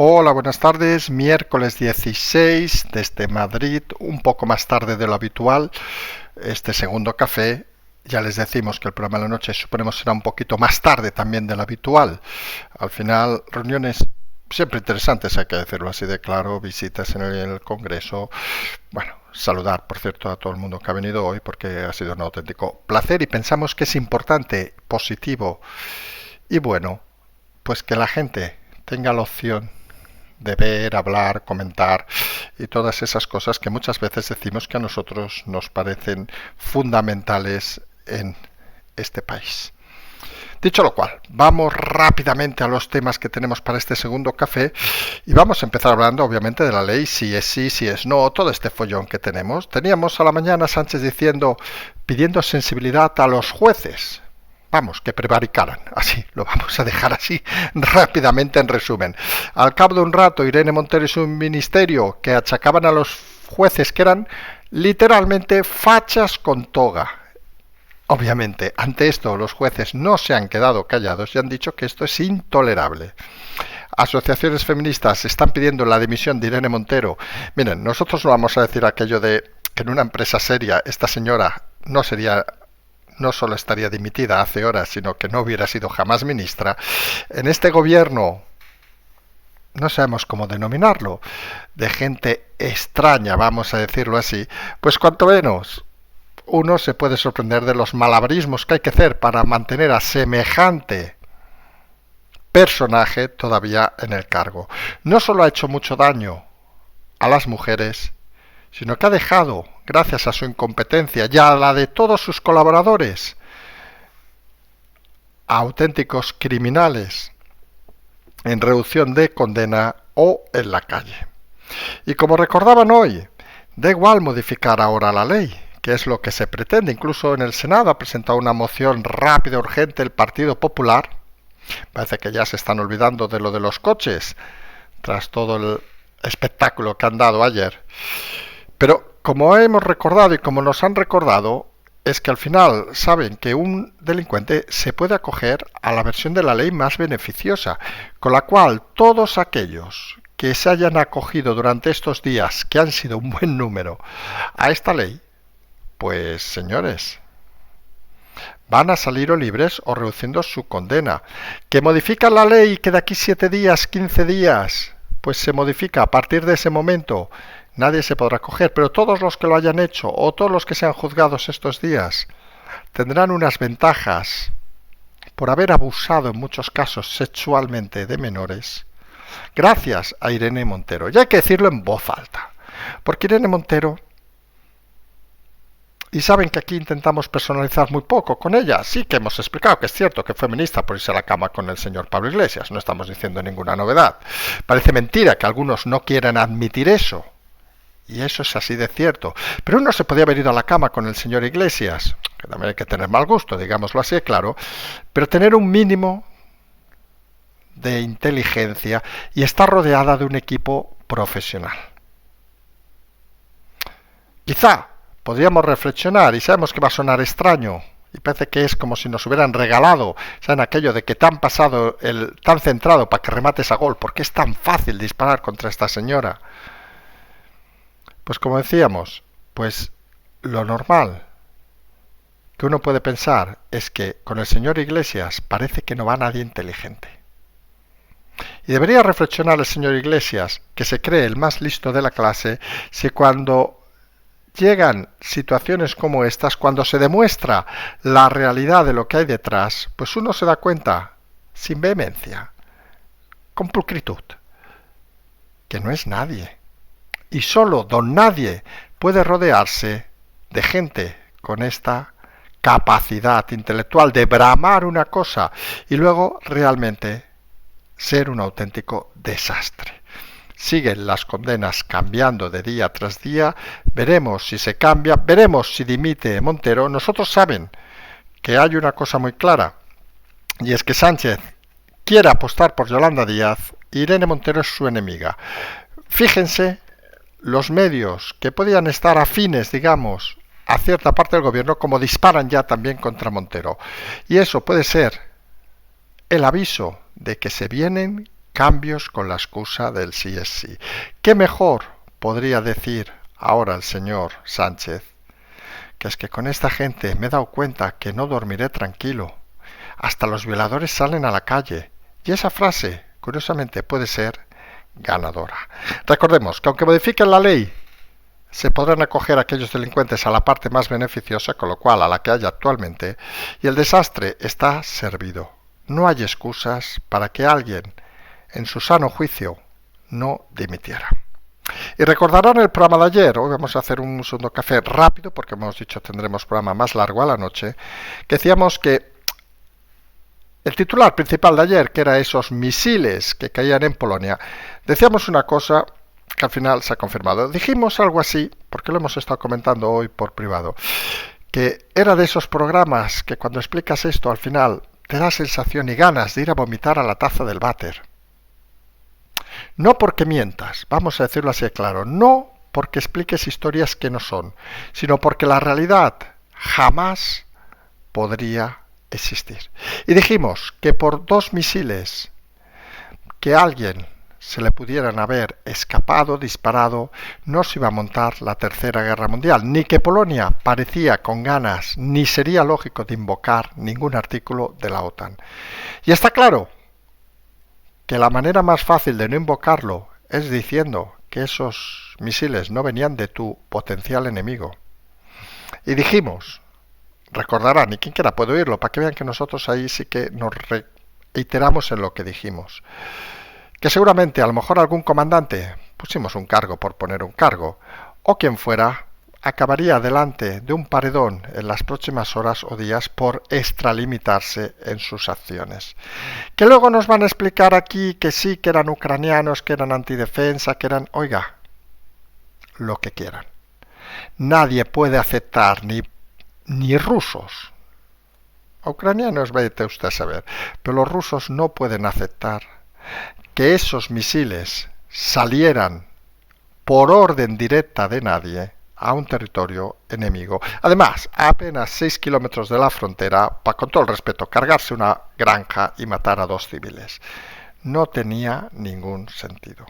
Hola, buenas tardes. Miércoles 16 desde Madrid, un poco más tarde de lo habitual. Este segundo café, ya les decimos que el programa de la noche suponemos será un poquito más tarde también de lo habitual. Al final, reuniones siempre interesantes, hay que decirlo así de claro, visitas en el Congreso. Bueno, saludar, por cierto, a todo el mundo que ha venido hoy porque ha sido un auténtico placer y pensamos que es importante, positivo y bueno, pues que la gente tenga la opción de ver, hablar, comentar y todas esas cosas que muchas veces decimos que a nosotros nos parecen fundamentales en este país. Dicho lo cual, vamos rápidamente a los temas que tenemos para este segundo café y vamos a empezar hablando obviamente de la ley, si es sí, si es no, todo este follón que tenemos. Teníamos a la mañana Sánchez diciendo, pidiendo sensibilidad a los jueces. Vamos, que prevaricaran. Así, lo vamos a dejar así rápidamente en resumen. Al cabo de un rato, Irene Montero y su ministerio que achacaban a los jueces que eran literalmente fachas con toga. Obviamente, ante esto los jueces no se han quedado callados y han dicho que esto es intolerable. Asociaciones feministas están pidiendo la dimisión de Irene Montero. Miren, nosotros no vamos a decir aquello de que en una empresa seria esta señora no solo estaría dimitida hace horas, sino que no hubiera sido jamás ministra. En este gobierno, no sabemos cómo denominarlo, de gente extraña, vamos a decirlo así, pues cuanto menos uno se puede sorprender de los malabarismos que hay que hacer para mantener a semejante personaje todavía en el cargo. No solo ha hecho mucho daño a las mujeres, sino que ha dejado, gracias a su incompetencia y a la de todos sus colaboradores, a auténticos criminales en reducción de condena o en la calle. Y como recordaban hoy, da igual modificar ahora la ley, que es lo que se pretende. Incluso en el Senado ha presentado una moción rápida, urgente, el Partido Popular. Parece que ya se están olvidando de lo de los coches, tras todo el espectáculo que han dado ayer. Pero como hemos recordado y como nos han recordado, es que al final saben que un delincuente se puede acoger a la versión de la ley más beneficiosa, con la cual todos aquellos que se hayan acogido durante estos días, que han sido un buen número, a esta ley, pues señores, van a salir o libres o reduciendo su condena. ¿Que modifican la ley que de aquí 7 días, 15 días, pues se modifica a partir de ese momento? Nadie se podrá coger, pero todos los que lo hayan hecho o todos los que sean juzgados estos días tendrán unas ventajas por haber abusado en muchos casos sexualmente de menores, gracias a Irene Montero. Y hay que decirlo en voz alta, porque Irene Montero, y saben que aquí intentamos personalizar muy poco con ella. Sí que hemos explicado que es cierto que fue ministra por irse a la cama con el señor Pablo Iglesias. No estamos diciendo ninguna novedad. Parece mentira que algunos no quieran admitir eso. Y eso es así de cierto. Pero uno se podía haber ido a la cama con el señor Iglesias, que también hay que tener mal gusto, digámoslo así, claro, pero tener un mínimo de inteligencia y estar rodeada de un equipo profesional. Quizá podríamos reflexionar, y sabemos que va a sonar extraño, y parece que es como si nos hubieran regalado, ¿saben aquello de que te han pasado tan centrado para que remates a gol? ¿Por qué es tan fácil disparar contra esta señora? Pues como decíamos, pues lo normal que uno puede pensar es que con el señor Iglesias parece que no va nadie inteligente. Y debería reflexionar el señor Iglesias, que se cree el más listo de la clase, si cuando llegan situaciones como estas, cuando se demuestra la realidad de lo que hay detrás, pues uno se da cuenta, sin vehemencia, con pulcritud, que no es nadie. Y solo don nadie puede rodearse de gente con esta capacidad intelectual de bramar una cosa y luego realmente ser un auténtico desastre. Siguen las condenas cambiando de día tras día, veremos si se cambia, veremos si dimite Montero. Nosotros saben que hay una cosa muy clara, y es que Sánchez quiere apostar por Yolanda Díaz y Irene Montero es su enemiga. Fíjense los medios que podían estar afines, digamos, a cierta parte del gobierno, como disparan ya también contra Montero. Y eso puede ser el aviso de que se vienen cambios con la excusa del sí es sí. ¿Qué mejor podría decir ahora el señor Sánchez? Que es que con esta gente me he dado cuenta que no dormiré tranquilo. Hasta los violadores salen a la calle. Y esa frase, curiosamente, puede ser ganadora. Recordemos que aunque modifiquen la ley, se podrán acoger a aquellos delincuentes a la parte más beneficiosa, con lo cual a la que hay actualmente, y el desastre está servido. No hay excusas para que alguien, en su sano juicio, no dimitiera. Y recordarán el programa de ayer. Hoy vamos a hacer un segundo café rápido porque hemos dicho tendremos programa más largo a la noche, que decíamos que el titular principal de ayer, que era esos misiles que caían en Polonia, decíamos una cosa que al final se ha confirmado. Dijimos algo así, porque lo hemos estado comentando hoy por privado, que era de esos programas que cuando explicas esto al final te da sensación y ganas de ir a vomitar a la taza del váter. No porque mientas, vamos a decirlo así de claro, no porque expliques historias que no son, sino porque la realidad jamás podría existir. Y dijimos que por 2 misiles que a alguien se le pudieran haber escapado, disparado, no se iba a montar la Tercera Guerra Mundial, ni que Polonia parecía con ganas, ni sería lógico de invocar ningún artículo de la OTAN. Y está claro que la manera más fácil de no invocarlo es diciendo que esos misiles no venían de tu potencial enemigo. Y dijimos, recordarán, y quien quiera puede oírlo, para que vean que nosotros ahí sí que nos reiteramos en lo que dijimos, que seguramente a lo mejor algún comandante, pusimos un cargo por poner un cargo, o quien fuera, acabaría delante de un paredón en las próximas horas o días por extralimitarse en sus acciones. Que luego nos van a explicar aquí que sí, que eran ucranianos, que eran antidefensa, que eran... Oiga, lo que quieran. Nadie puede aceptar, ni rusos. Ucranianos, vete usted a saber, pero los rusos no pueden aceptar que esos misiles salieran por orden directa de nadie a un territorio enemigo. Además, a apenas 6 kilómetros de la frontera, para con todo el respeto, cargarse una granja y matar a 2 civiles. No tenía ningún sentido.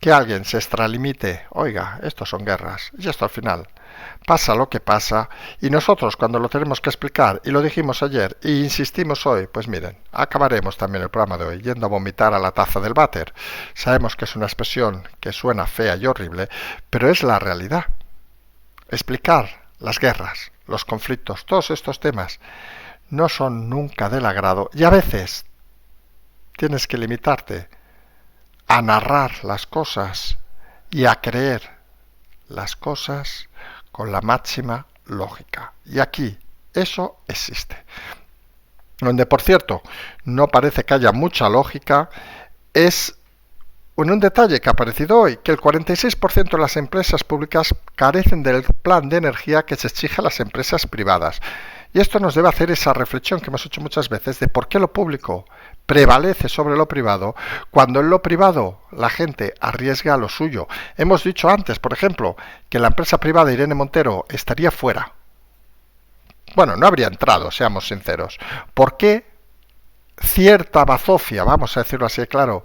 Que alguien se extralimite, oiga, esto son guerras, y esto al final pasa lo que pasa, y nosotros cuando lo tenemos que explicar, y lo dijimos ayer, e insistimos hoy, pues miren, acabaremos también el programa de hoy yendo a vomitar a la taza del váter. Sabemos que es una expresión que suena fea y horrible, pero es la realidad. Explicar las guerras, los conflictos, todos estos temas, no son nunca del agrado, y a veces tienes que limitarte a narrar las cosas y a creer las cosas con la máxima lógica. Y aquí eso existe. Donde, por cierto, no parece que haya mucha lógica es en un detalle que ha aparecido hoy, que el 46% de las empresas públicas carecen del plan de energía que se exige a las empresas privadas. Y esto nos debe hacer esa reflexión que hemos hecho muchas veces de por qué lo público prevalece sobre lo privado, cuando en lo privado la gente arriesga lo suyo. Hemos dicho antes, por ejemplo, que la empresa privada Irene Montero estaría fuera. Bueno, no habría entrado, seamos sinceros. ¿Por qué cierta bazofia, vamos a decirlo así de claro,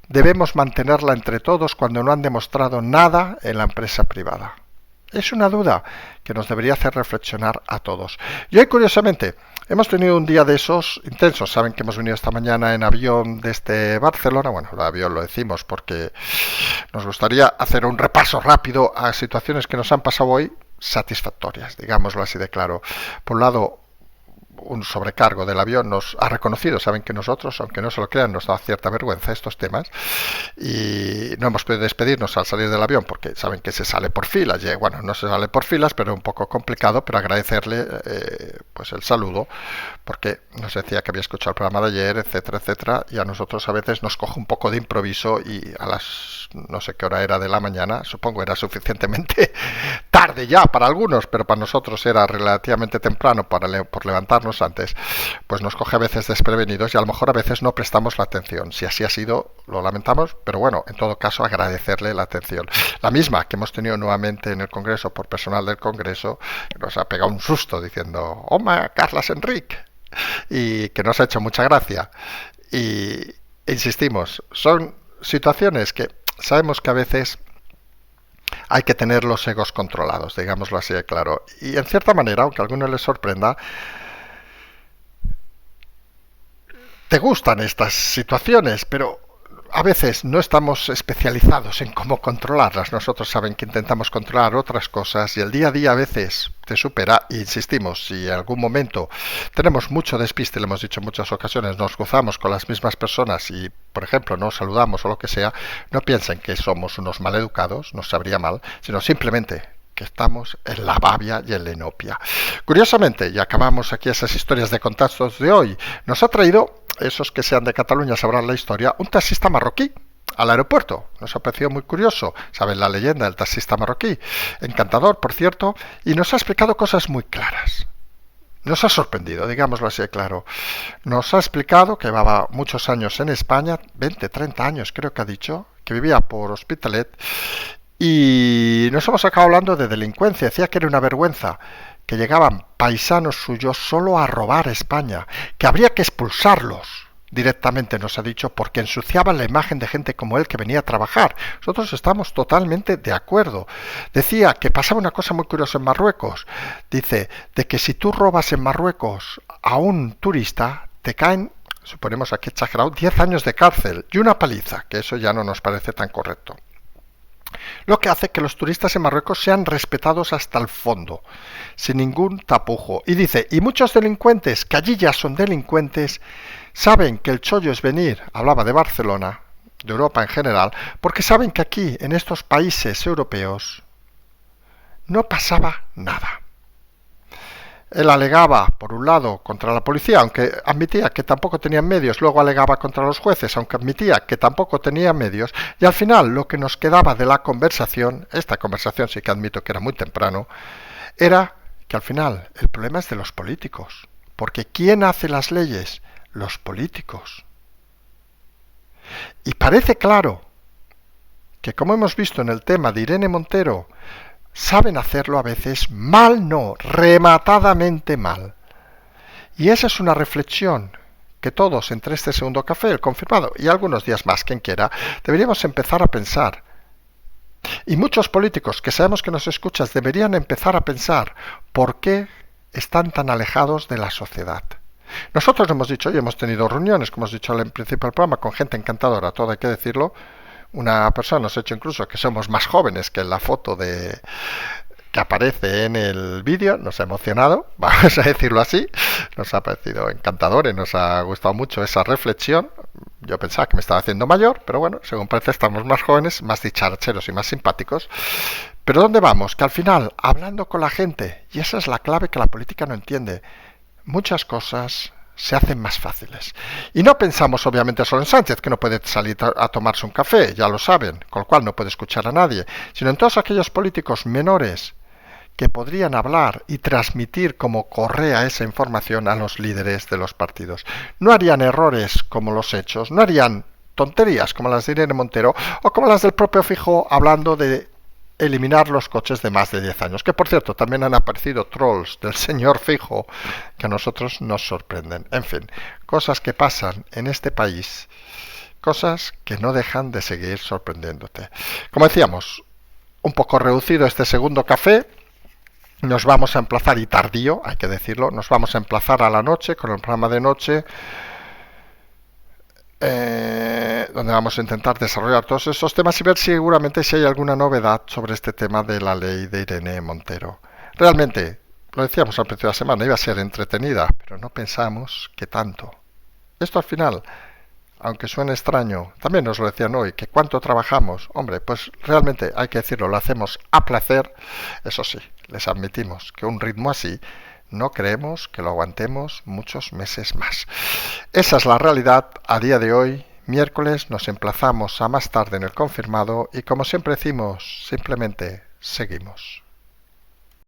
debemos mantenerla entre todos cuando no han demostrado nada en la empresa privada? Es una duda que nos debería hacer reflexionar a todos. Y hoy, curiosamente, hemos tenido un día de esos intensos. Saben que hemos venido esta mañana en avión desde Barcelona. Bueno, el avión lo decimos porque nos gustaría hacer un repaso rápido a situaciones que nos han pasado hoy satisfactorias, digámoslo así de claro. Por un lado, un sobrecargo del avión nos ha reconocido, saben que nosotros, aunque no se lo crean, nos da cierta vergüenza estos temas y no hemos podido despedirnos al salir del avión porque saben que se sale por filas, y, bueno, no se sale por filas, pero es un poco complicado, pero agradecerle pues el saludo, porque nos decía que había escuchado el programa de ayer, etcétera, etcétera, y a nosotros a veces nos coge un poco de improviso y a las no sé qué hora era de la mañana, supongo era suficientemente tarde ya para algunos, pero para nosotros era relativamente temprano por levantarnos antes, pues nos coge a veces desprevenidos y a lo mejor a veces no prestamos la atención. Si así ha sido, lo lamentamos, pero bueno, en todo caso agradecerle la atención. La misma que hemos tenido nuevamente en el Congreso por personal del Congreso, que nos ha pegado un susto diciendo, ¡Oma, Carlas Enrique! Y que nos ha hecho mucha gracia. Y Insistimos, son situaciones que sabemos que a veces hay que tener los egos controlados, digámoslo así de claro. Y en cierta manera, aunque a algunos les sorprenda, te gustan estas situaciones, pero a veces no estamos especializados en cómo controlarlas. Nosotros saben que intentamos controlar otras cosas y el día a día a veces te supera. E insistimos, si en algún momento tenemos mucho despiste, le hemos dicho en muchas ocasiones, nos cruzamos con las mismas personas y, por ejemplo, no saludamos o lo que sea, no piensen que somos unos maleducados, nos sabría mal, sino simplemente que estamos en la babia y en la inopia. Curiosamente, y acabamos aquí esas historias de contactos de hoy, nos ha traído, esos que sean de Cataluña sabrán la historia, un taxista marroquí al aeropuerto. Nos ha parecido muy curioso, saben la leyenda del taxista marroquí, encantador, por cierto, y nos ha explicado cosas muy claras. Nos ha sorprendido, digámoslo así de claro. Nos ha explicado que llevaba muchos años en España, 20, 30 años creo que ha dicho, que vivía por Hospitalet, y nos hemos acabado hablando de delincuencia. Decía que era una vergüenza que llegaban paisanos suyos solo a robar España, que habría que expulsarlos directamente, nos ha dicho, porque ensuciaban la imagen de gente como él que venía a trabajar. Nosotros estamos totalmente de acuerdo. Decía que pasaba una cosa muy curiosa en Marruecos. Dice, de que si tú robas en Marruecos a un turista, te caen, suponemos aquí exagerado, 10 años de cárcel y una paliza, que eso ya no nos parece tan correcto. Lo que hace que los turistas en Marruecos sean respetados hasta el fondo, sin ningún tapujo. Y dice, y muchos delincuentes, que allí ya son delincuentes, saben que el chollo es venir, hablaba de Barcelona, de Europa en general, porque saben que aquí, en estos países europeos, no pasaba nada. Él alegaba, por un lado, contra la policía, aunque admitía que tampoco tenían medios, luego alegaba contra los jueces, aunque admitía que tampoco tenían medios, y al final lo que nos quedaba de la conversación, esta conversación sí que admito que era muy temprano, era que al final el problema es de los políticos, porque ¿quién hace las leyes? Los políticos. Y parece claro que, como hemos visto en el tema de Irene Montero, saben hacerlo a veces mal, no, rematadamente mal. Y esa es una reflexión que todos, entre este segundo café, el confirmado, y algunos días más, quien quiera, deberíamos empezar a pensar. Y muchos políticos que sabemos que nos escuchas deberían empezar a pensar por qué están tan alejados de la sociedad. Nosotros hemos dicho, y hemos tenido reuniones, como hemos dicho al principio del programa, con gente encantadora, todo hay que decirlo. Una persona nos ha hecho incluso que somos más jóvenes que en la foto que aparece en el vídeo, nos ha emocionado, vamos a decirlo así, nos ha parecido encantador y nos ha gustado mucho esa reflexión. Yo pensaba que me estaba haciendo mayor, pero bueno, según parece estamos más jóvenes, más dicharacheros y más simpáticos. Pero ¿dónde vamos? Que al final, hablando con la gente, y esa es la clave que la política no entiende, muchas cosas se hacen más fáciles. Y no pensamos obviamente solo en Sánchez, que no puede salir a tomarse un café, ya lo saben, con lo cual no puede escuchar a nadie, sino en todos aquellos políticos menores que podrían hablar y transmitir como correa esa información a los líderes de los partidos. No harían errores como los hechos, no harían tonterías como las de Irene Montero o como las del propio Feijóo hablando de eliminar los coches de más de 10 años, que por cierto también han aparecido trolls del señor Feijóo que a nosotros nos sorprenden. En fin, cosas que pasan en este país, cosas que no dejan de seguir sorprendiéndote. Como decíamos, un poco reducido este segundo café, nos vamos a emplazar, y tardío, hay que decirlo, nos vamos a emplazar a la noche con el programa de noche, donde vamos a intentar desarrollar todos estos temas y ver seguramente si hay alguna novedad sobre este tema de la ley de Irene Montero. Realmente, lo decíamos al principio de la semana, iba a ser entretenida, pero no pensamos que tanto. Esto al final, aunque suene extraño, también nos lo decían hoy, que cuánto trabajamos. Hombre, pues realmente hay que decirlo, lo hacemos a placer. Eso sí, les admitimos que un ritmo así no creemos que lo aguantemos muchos meses más. Esa es la realidad a día de hoy. Miércoles nos emplazamos a más tarde en el confirmado y como siempre decimos, simplemente seguimos.